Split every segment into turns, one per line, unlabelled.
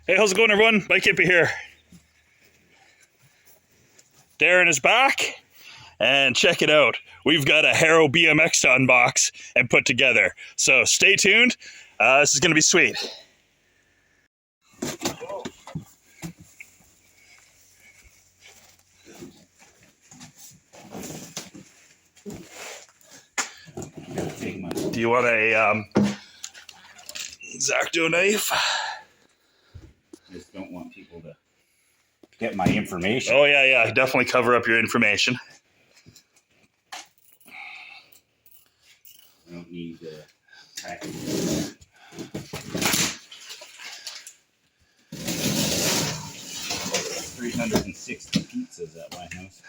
Hey, how's it going, everyone? Bike Hippie here. Darren is back, and check it out. We've got a Haro BMX to unbox and put together. So stay tuned. This is going to be sweet. Do you want a X-Acto knife?
Just don't want people to get my information.
Oh, yeah. Definitely cover up your information.
I don't need packaging. 360 pizzas at my house.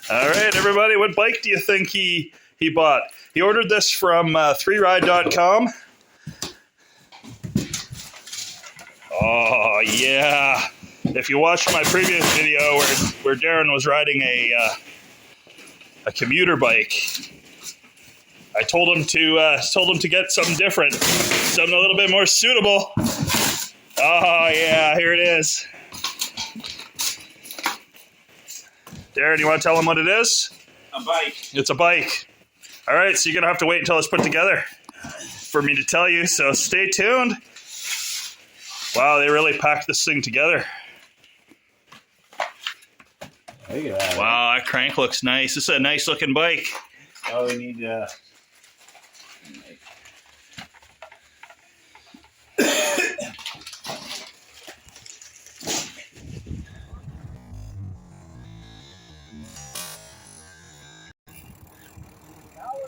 All right, everybody, what bike do you think he bought? He ordered this from 3ride.com. Oh, yeah. If you watched my previous video where Darren was riding a commuter bike, I told him to get something different, something a little bit more suitable. Oh, yeah, here it is. Darren, you want to tell him what it is?
A bike.
It's a bike. All right, so you're going to have to wait until it's put together for me to tell you, so stay tuned. Wow, they really packed this thing together.
Look at that.
Wow, that crank looks nice. This is a nice looking bike.
Oh, we need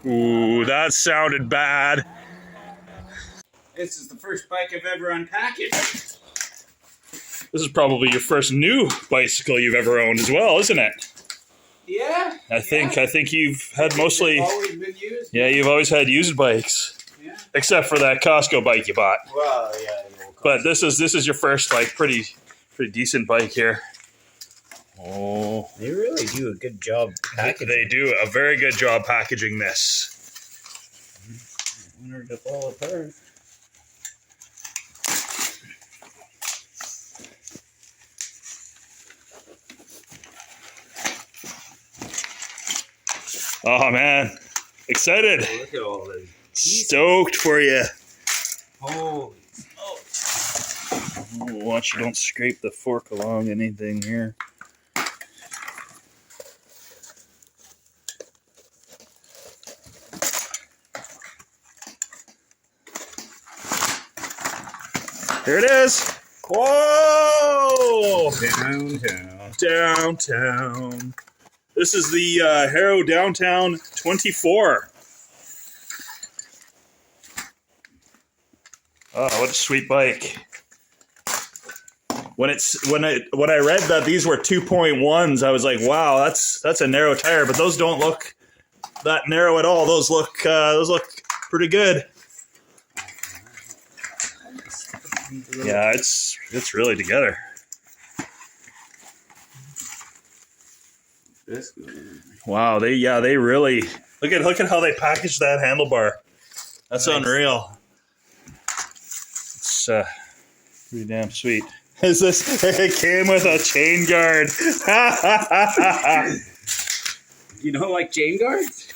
Ooh, that sounded bad.
This is the first bike I've ever unpackaged.
This is probably your first new bicycle you've ever owned as well, isn't it?
Yeah.
I think you've had mostly.
They've always been used.
Yeah, you've always had used bikes.
Yeah.
Except for that Costco bike you bought.
Well, yeah.
But this is your first like pretty decent bike here. Oh,
They really do a good job packaging.
they do a very good job packaging this.
I wonder if it fall apart.
Oh man, excited,
Look at all this.
stoked for you.
Holy smokes.
Watch you don't scrape the fork along anything here. Here it is. Whoa! Downtown. This is the Haro Downtown 24. Oh, what a sweet bike. When I read that these were 2.1s, I was like, wow, that's a narrow tire, but those don't look that narrow at all. Those look pretty good. Yeah, it's really together. Wow, they really look at how they packaged that handlebar. That's nice. Unreal. It's pretty damn sweet. Is this? It came with a chain guard.
You don't like chain guards?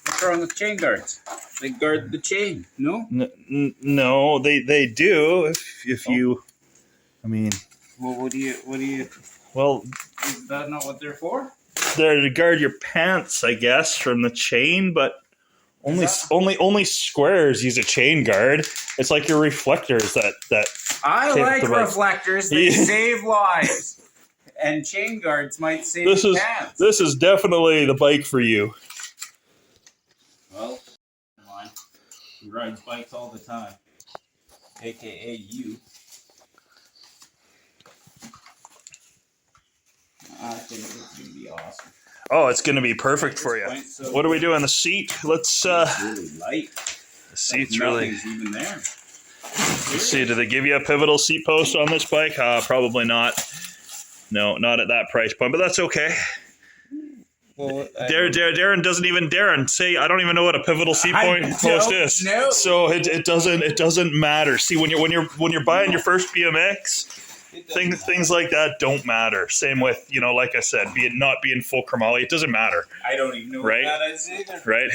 What's wrong with chain guards? They guard the chain. No.
No, they do. If you, I mean.
Well, what do you?
Well,
is that not what they're for?
They're to guard your pants, I guess, from the chain, but only squares use a chain guard. It's like your reflectors that
I like reflectors. They save lives, and chain guards might save pants.
This is definitely the bike for you.
Well, come on. He rides bikes all the time, aka you. I think it's gonna be awesome.
Oh, it's gonna be perfect for you. So what do we do on the seat? Let's.
It's really light.
The seat's really.
Even there.
Let's see. Do they give you a pivotal seat post on this bike? Probably not. No, not at that price point, but that's okay.
Well,
Darren doesn't even say. I don't even know what a pivotal C point post is.
No.
So it doesn't matter. See, when you're buying your first BMX, things like that don't matter. Same with like I said, not being full chromoly, it doesn't matter.
I don't even know
right?
what that is either.
Right.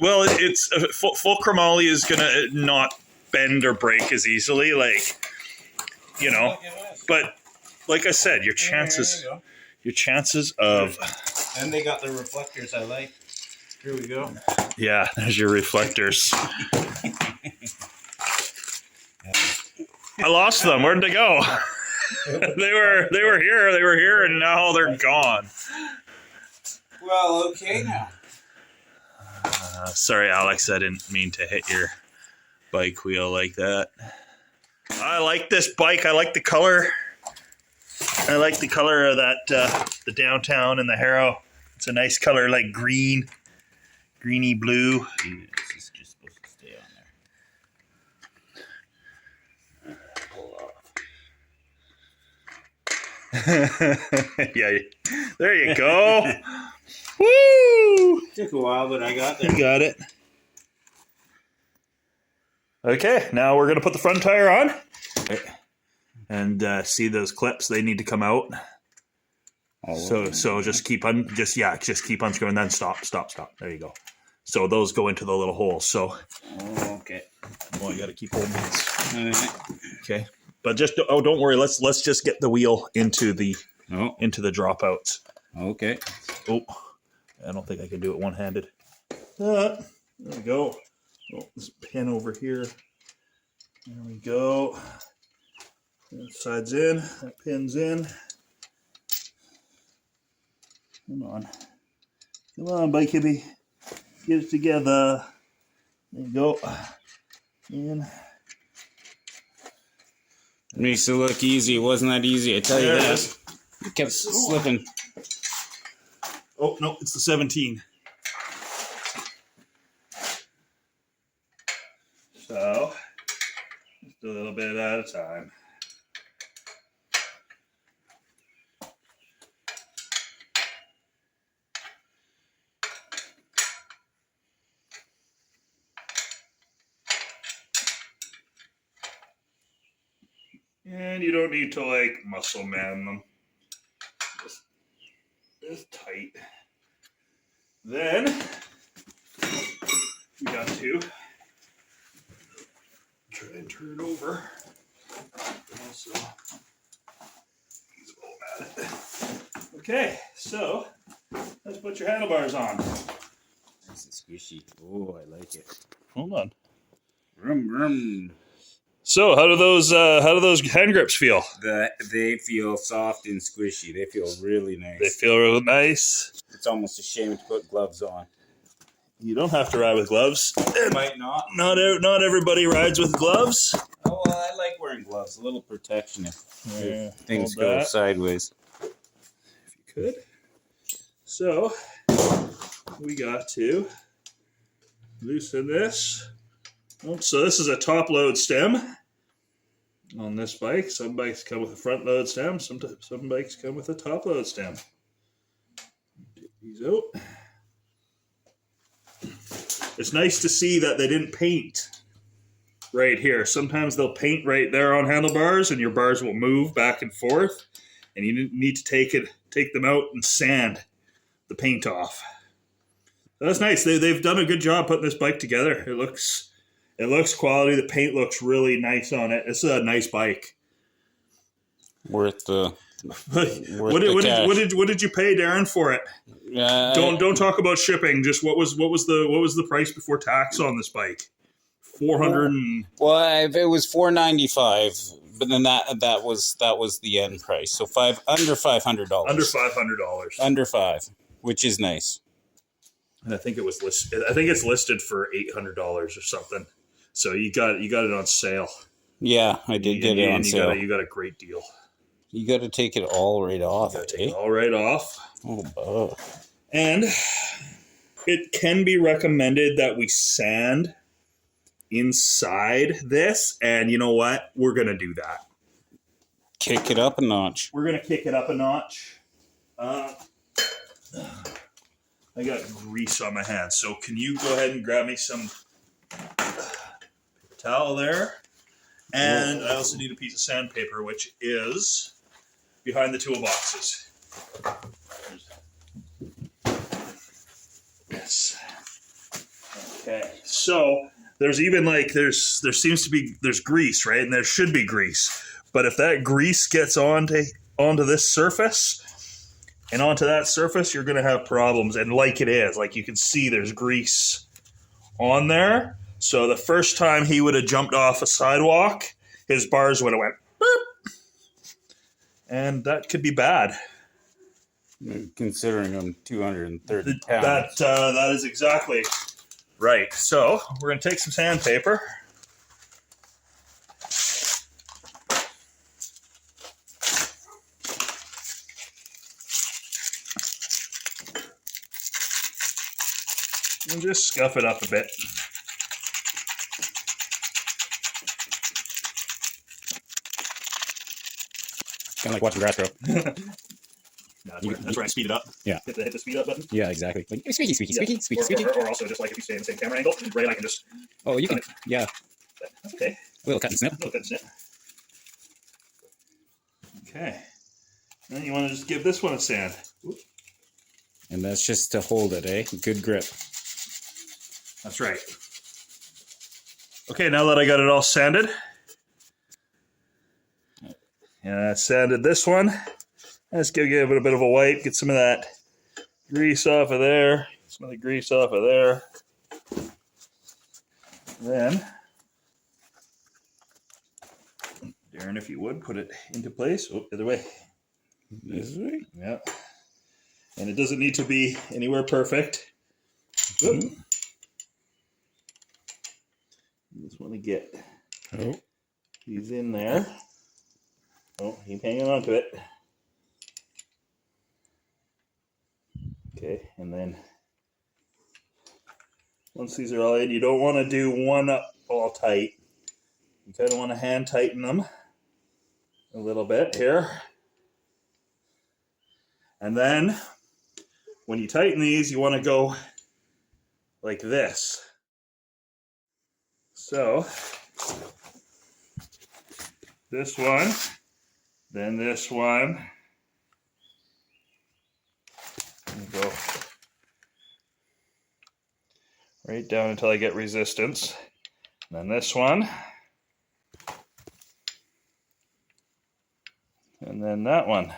Well, it's full chromoly is gonna not bend or break as easily, But like I said, your chances of.
And they got the reflectors I like. Here we go.
Yeah, there's your reflectors. I lost them. Where'd they go? They were here, and now they're gone.
Well, okay now.
Sorry, Alex. I didn't mean to hit your bike wheel like that. I like this bike. I like the color. I like the color of that, the downtown and the Haro. It's a nice color, like greeny blue.
This is just supposed to stay on there. Pull off.
Yeah, there you go. Woo!
Took a while, but I got there.
You got it. Okay, now we're gonna put the front tire on, and see those clips. They need to come out. So just keep unscrewing, then stop. There you go. So those go into the little holes. So
okay.
Well, you got to keep holding these.
All right.
Okay, but don't worry. Let's just get the wheel into the dropouts.
Okay.
Oh, I don't think I can do it one-handed. There we go. Oh, this pin over here. There we go. That side's in. That pin's in. Come on, bike hippie. Get it together. There you go. In.
Makes it look easy. It wasn't that easy, I tell you that. It kept slipping.
Oh, no, it's the 17. So, just a little bit at a time. And you don't need to muscle man them. Just tight. Then we got to try and turn it over. Also, he's all mad at it. Okay, so let's put your handlebars on.
Nice and squishy. Oh, I like it.
Hold on.
Rum rum.
So how do those hand grips feel?
They feel soft and squishy. They feel really nice.
They feel real nice.
It's almost a shame to put gloves on.
You don't have to ride with gloves.
Might not.
Not everybody rides with gloves.
Oh well, I like wearing gloves. A little protection if things
hold
go
that.
sideways.
If you could. So we got to loosen this. Oh, so this is a top load stem on this bike. Some bikes come with a front load stem. Some bikes come with a top load stem. Take these out. It's nice to see that they didn't paint right here. Sometimes they'll paint right there on handlebars, and your bars will move back and forth, and you need to take them out and sand the paint off. That's nice. They've done a good job putting this bike together. It looks quality. The paint looks really nice on it. It's a nice bike.
Worth the.
What did you pay, Darren, for it? Don't talk about shipping. Just what was the price before tax on this bike? 400 and.
Well, if it was $495, but then that was the end price. So under $500.
Under $500.
Under $500, which is nice.
And I think it was listed. I think it's listed for $800 or something. So you got it on sale.
Yeah, I did get it on sale.
You got a great deal.
You got to take it all right off.
You got to take it all right off.
Oh.
And it can be recommended that we sand inside this. And you know what? We're going to do that.
Kick it up a notch.
We're going to kick it up a notch. I got grease on my hands. So can you go ahead and grab me some towel there? And I also need a piece of sandpaper, which is behind the toolboxes. Yes. Okay. So there's even like there seems to be there's grease, right? And there should be grease. But if that grease gets onto this surface and onto that surface, you're gonna have problems. And like it is, like you can see there's grease on there. So the first time he would have jumped off a sidewalk, his bars would have went boop. And that could be bad.
Considering I'm 230 pounds.
That is exactly right. So we're going to take some sandpaper. And just scuff it up a bit.
Kind of like watching grass grow.
That's where I speed it up.
Yeah.
Hit the speed up button.
Yeah, exactly. Like squeaky, squeaky, squeaky, squeaky, squeaky.
Or also just like if you stay in the same camera angle, right? I can just.
Oh, you can. Yeah.
That's okay.
A little cut and snip.
A little cut and snip. Okay. Then you want to just give this one a sand. Oops.
And that's just to hold it, eh? Good grip.
That's right. Okay, now that I got it all sanded, and I sanded this one, let's give it a bit of a wipe, get some of that grease off of there, some of the grease off of there. Then, Darren, if you would, put it into place. Oh, the other way.
This way?
Yeah. And it doesn't need to be anywhere perfect. Mm-hmm. You just want to get these in there. Oh, keep hanging on to it. Okay, and then once these are all in, you don't want to do one up all tight. You kind of want to hand tighten them a little bit here. And then when you tighten these, you want to go like this. So this one, then this one, and go right down until I get resistance. And then this one, and then that one.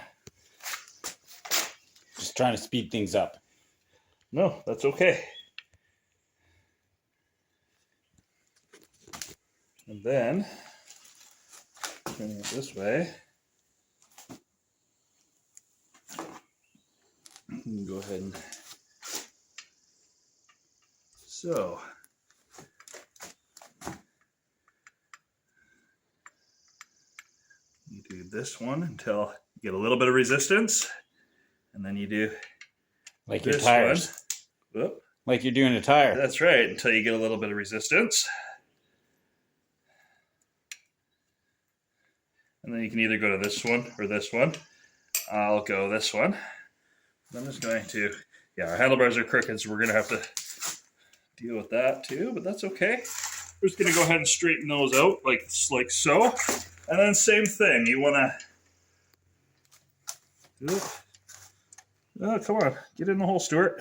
Just trying to speed things up.
No, that's okay. And then, turning it this way, you can go ahead and, so, you do this one until you get a little bit of resistance, and then you do
like your tires.
Whoop.
Like you're doing a tire.
That's right, until you get a little bit of resistance. And then you can either go to this one or this one. I'll go this one. I'm just going to, our handlebars are crooked, so we're going to have to deal with that too, but that's okay. We're just going to go ahead and straighten those out like so. And then same thing, you want to, oh, come on, get in the hole, Stuart.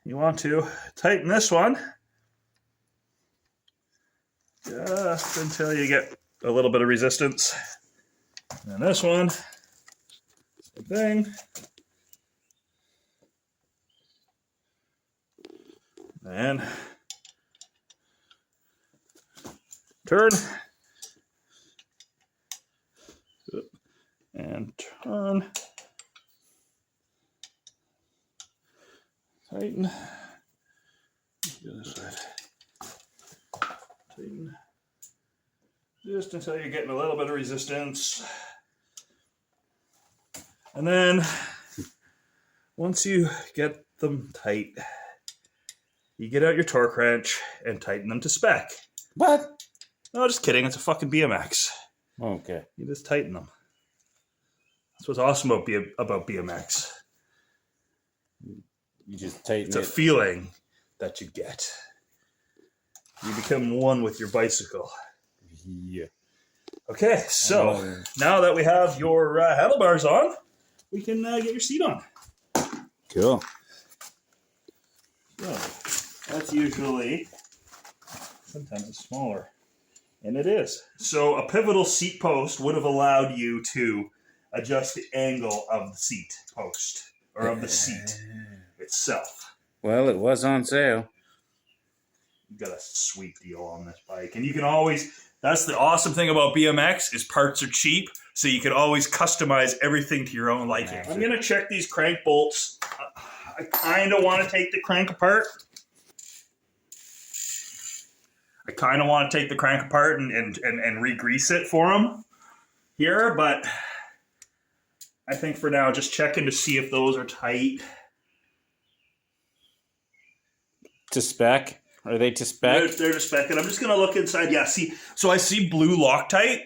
You want to tighten this one just until you get a little bit of resistance. And this one, same thing. And turn. And turn. Tighten. The other side. Tighten. Just until you're getting a little bit of resistance. And then once you get them tight, you get out your torque wrench and tighten them to spec.
What?
No, just kidding. It's a fucking BMX.
Okay.
You just tighten them. That's what's awesome about BMX.
You just tighten
It's
it.
a feeling that you get. You become one with your bicycle.
Yeah.
Okay, so now that we have your handlebars on, we can get your seat on.
Cool.
So that's usually, sometimes it's smaller. And it is. So a pivotal seat post would have allowed you to adjust the angle of the seat post, or of the seat itself.
Well, it was on sale.
You got a sweet deal on this bike. And you can always, that's the awesome thing about BMX, is parts are cheap, so you can always customize everything to your own liking. I'm going to check these crank bolts. I kind of want to take the crank apart. And re-grease it for them here, but I think for now, just checking to see if those are tight.
To spec? Are they to spec?
They're to spec, and I'm just going to look inside. Yeah, see, so I see blue Loctite.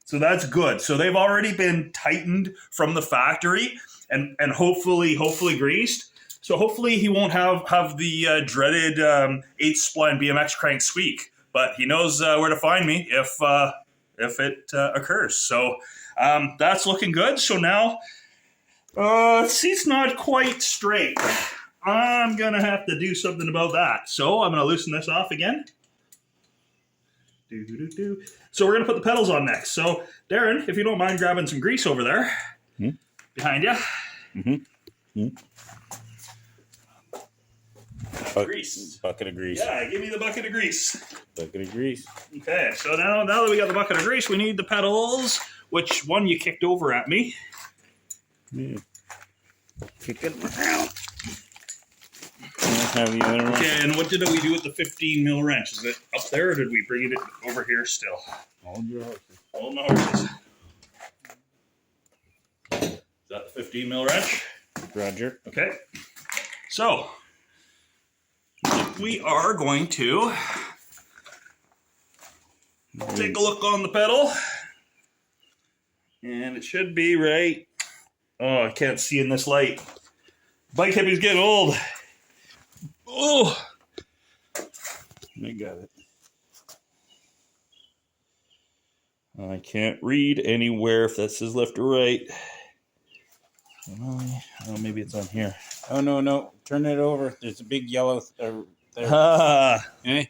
So that's good. So they've already been tightened from the factory and hopefully greased. So hopefully he won't have the dreaded 8-spline BMX crank squeak, but he knows where to find me if it occurs. So that's looking good. So now, seat's not quite straight. I'm going to have to do something about that. So I'm going to loosen this off again. So we're going to put the pedals on next. So Darren, if you don't mind grabbing some grease over there, behind you. Grease.
Bucket of grease.
Yeah, give me the bucket of grease.
Bucket of grease.
Okay, so now that we got the bucket of grease, we need the pedals. Which one you kicked over at me?
Kick it around. Have the other one.
Okay, and what did we do with the 15 mil wrench? Is it up there, or did we bring it over here still?
Hold your horses.
Hold my horses. Is that the 15 mil wrench?
Roger.
Okay. So we are going to take a look on the pedal. And it should be right. Oh, I can't see in this light. Bike hippie's getting old. Oh,
I got it.
I can't read anywhere if that says left or right. Oh, maybe it's on here.
Oh, no. Turn it over. There's a big yellow there.
Hey,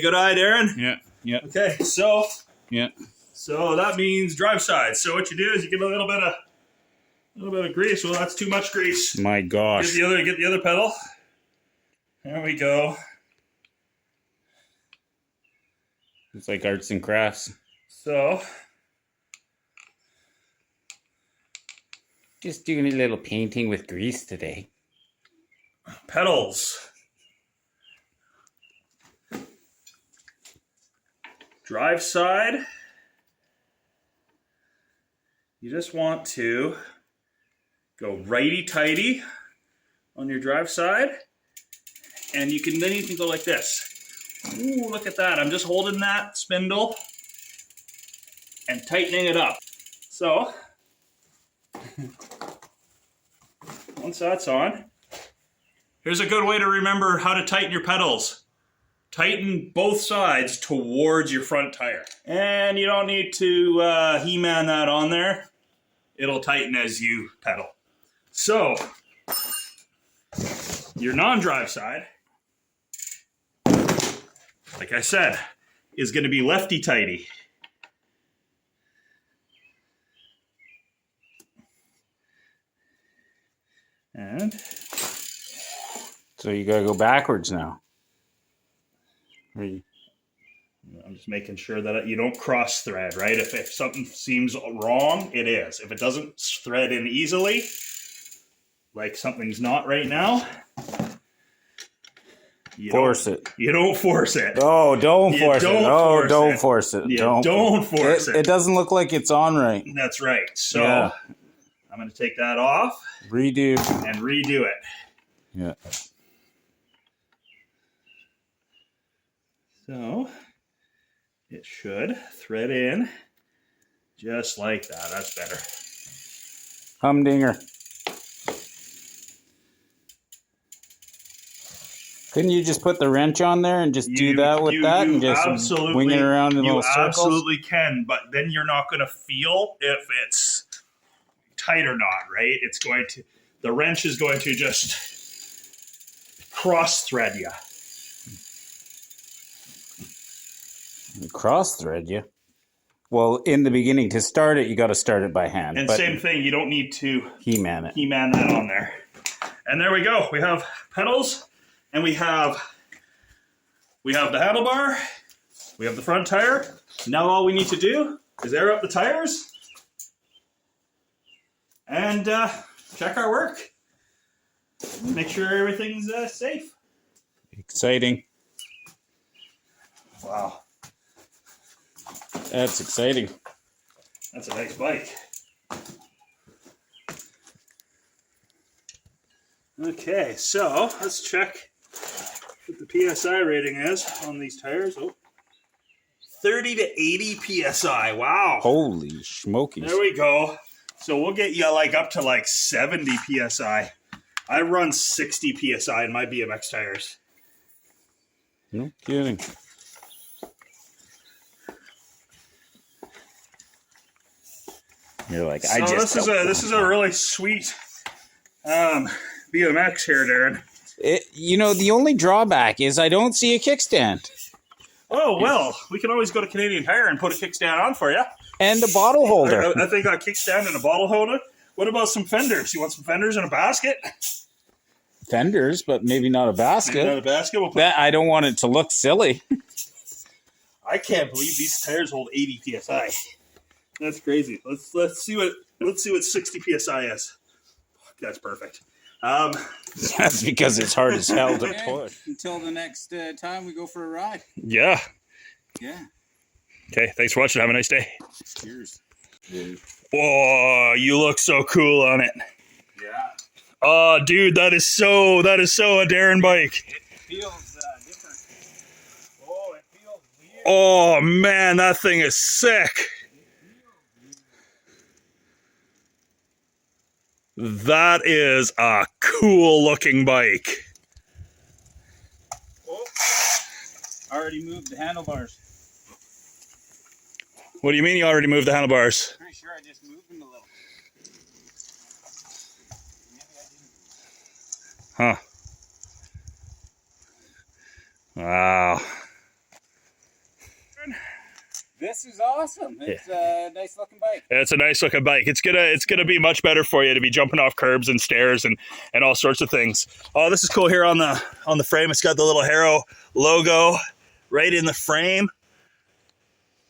good eye, Darren.
Yeah.
Okay, so
Yeah.
So that means drive side. So what you do is you get a little bit of grease. Well, that's too much grease.
My gosh.
Get the other pedal. There we go.
It's like arts and crafts.
So
Just doing a little painting with grease today.
pedals. Drive side. You just want to go righty-tighty on your drive side. And you can go like this. Ooh, look at that. I'm just holding that spindle and tightening it up. So, once that's on, here's a good way to remember how to tighten your pedals. Tighten both sides towards your front tire. And you don't need to He-Man that on there. It'll tighten as you pedal. So, your non-drive side, like I said, is going to be lefty-tighty. And
So you gotta go backwards now.
I'm just making sure that you don't cross thread, right? If something seems wrong, it is. If it doesn't thread in easily, like something's not right now, you don't force it.
Oh, don't force it. Oh, don't force it.
Don't force it.
It doesn't look like it's on right.
That's right. So yeah. I'm going to take that off.
Redo
it.
Yeah.
So it should thread in just like that. That's better.
Humdinger. Couldn't you just put the wrench on there and just do that with that and just wing it around in little circles?
You absolutely can, but then you're not going to feel if it's tight or not, right? It's going to, the wrench is going to just cross thread you.
Cross thread you? Well, in the beginning, to start it, you got to start it by hand.
And same thing, you don't need to
He-Man it.
He-Man that on there. And there we go. We have pedals, and we have the handlebar. We have the front tire. Now all we need to do is air up the tires and check our work. Make sure everything's safe.
Exciting.
Wow.
That's exciting.
That's a nice bike. Okay, so let's check what the PSI rating is on these tires. Oh, 30 to 80 PSI. Wow.
Holy smokies.
There we go. So we'll get you like up to like 70 PSI. I run 60 PSI in my BMX tires.
No kidding. You're like,
so this is a really sweet BMX here, Darren.
The only drawback is I don't see a kickstand.
Oh, well, we can always go to Canadian Tire and put a kickstand on for you.
And a bottle holder.
I think a kickstand and a bottle holder. What about some fenders? You want some fenders in a basket?
Fenders, but maybe not a basket.
Maybe not a basket.
I don't want it to look silly.
I can't believe these tires hold 80 PSI. That's crazy. Let's see what 60 PSI is. That's perfect.
That's because it's hard as hell to push.
Until the next time we go for a ride.
Yeah.
Yeah.
Okay. Thanks for watching. Have a nice day.
Cheers.
Oh, you look so cool on it.
Yeah.
Oh, dude, that is so a Darren bike.
It feels different. Oh, it feels weird.
Oh man, that thing is sick. That is a cool looking bike.
Oh, I already moved the handlebars.
What do you mean you already moved the handlebars?
Pretty sure I just moved them a little. Maybe I didn't.
Huh. Wow.
This is awesome. It's a nice looking bike.
It's a nice looking bike. It's gonna be much better for you to be jumping off curbs and stairs and all sorts of things. Oh, this is cool here on the frame. It's got the little Haro logo right in the frame.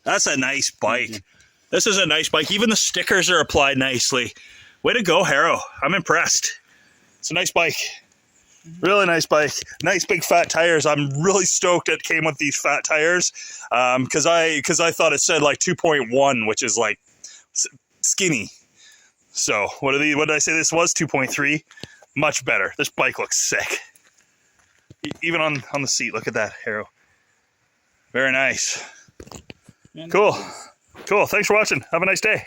That's a nice bike. Mm-hmm. This is a nice bike. Even the stickers are applied nicely. Way to go, Haro. I'm impressed. It's a nice bike. Really nice bike. Nice big fat tires. I'm really stoked it came with these fat tires because I thought it said like 2.1, which is like skinny. So what did I say this was? 2.3. Much better. This bike looks sick. Even on the seat, look at that, Haro. Very nice. Cool. Thanks for watching. Have a nice day.